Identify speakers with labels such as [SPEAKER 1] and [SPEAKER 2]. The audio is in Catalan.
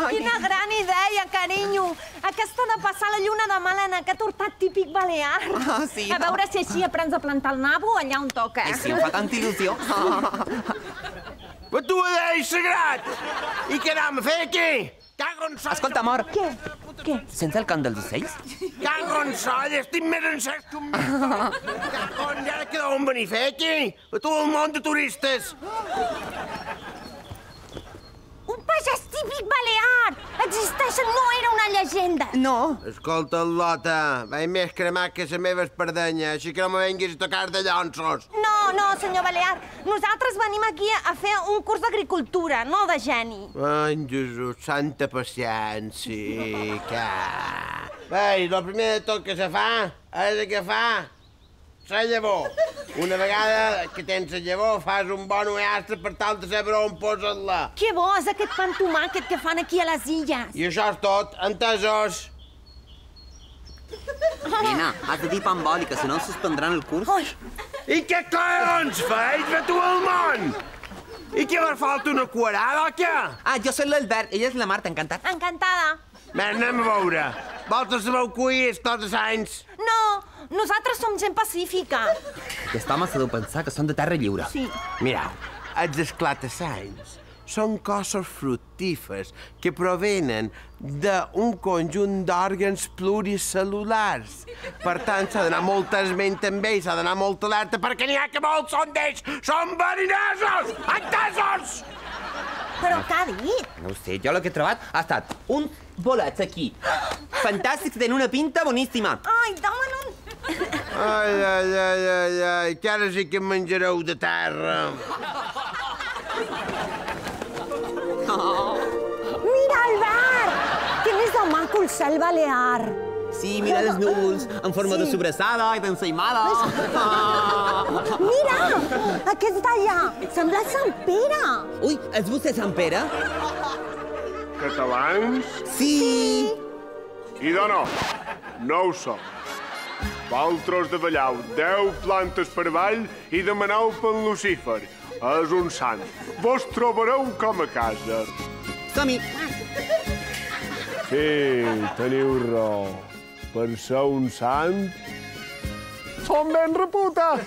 [SPEAKER 1] Quina gran idea, carinyo! Aquesta de passar la lluna de mel en aquest hortat típic balear.
[SPEAKER 2] Sí.
[SPEAKER 1] A veure si així aprens a plantar el nabo allà on toca.
[SPEAKER 2] Sí, em fa tanta il·lusió.
[SPEAKER 3] Però tu ho deies sagrat! I què anem a fer aquí?
[SPEAKER 2] Escolta, amor.
[SPEAKER 1] Què?
[SPEAKER 2] Sents el cant dels ocells?
[SPEAKER 3] Cagonsoll, estic més encès que un mistral. Cagons, i ara què deuen venir a fer aquí? A tot el món de turistes.
[SPEAKER 1] Un pagès típic balear! Existeixen, no era una llegenda.
[SPEAKER 2] No.
[SPEAKER 3] Escolta, Lota, vaig més cremat que la meva espardenya, així que no me venguis a tocar de llanços.
[SPEAKER 1] No, senyor Balear. Nosaltres venim aquí a fer un curs d'agricultura, no de geni.
[SPEAKER 3] Ai, Jesús, santa paciència. Bé, el primer de tot que se fa és agafar la llavor. Una vegada que tens la llavor, fas un bon ullastre per tal de saber on posar-la.
[SPEAKER 1] Que bo és aquest pa amb tomàquet que fan aquí a les illes.
[SPEAKER 3] I això és tot, entesos?
[SPEAKER 2] Nena, has de dir pa amb oli, que si no ens suspendran el curs.
[SPEAKER 1] Ui,
[SPEAKER 3] I què collons feis de tu al món? I què me falta una cuarada o què?
[SPEAKER 2] Ah, jo soc l'Albert, ella és la Marta, encantat.
[SPEAKER 1] encantada.
[SPEAKER 3] Bé, anem a veure. Vosaltres sabeu cuir tots els anys?
[SPEAKER 1] No, nosaltres som gent pacífica.
[SPEAKER 2] Aquest home s'ha de pensar que són de terra lliure.
[SPEAKER 1] Sí.
[SPEAKER 3] Mireu, els esclata-sanys són cossos fructífers que provenen d'un conjunt d'òrgans pluricel·lulars. Per tant, s'ha d'anar molt esment amb ells, s'ha d'anar molt alerta, perquè n'hi ha que molts són d'ells. Són verinosos! Entesos!
[SPEAKER 1] Però què ha dit?
[SPEAKER 2] No ho sé, jo el que he trobat ha estat uns bolets aquí. Fantàstics, tenen una pinta boníssima.
[SPEAKER 1] Ai, dóna un...
[SPEAKER 3] Ai, que ara sí que em menjareu de terra.
[SPEAKER 1] Mira, Albert! Que més de maco el cel balear.
[SPEAKER 2] Sí, mira els núvols en forma de sobrassada i d'ensaïmada.
[SPEAKER 1] Mira, aquest d'allà. Sembla Sant Pere.
[SPEAKER 2] Ui, és vostè Sant Pere?
[SPEAKER 4] Catalans?
[SPEAKER 2] Sí.
[SPEAKER 4] I no ho som. Valtros de ballau 10 plantes per avall i demaneu pel Lucífer. És un sant. Vos trobareu com a casa.
[SPEAKER 2] Som-hi.
[SPEAKER 4] Sí, teniu raó. Per ser un sant, som ben reputats.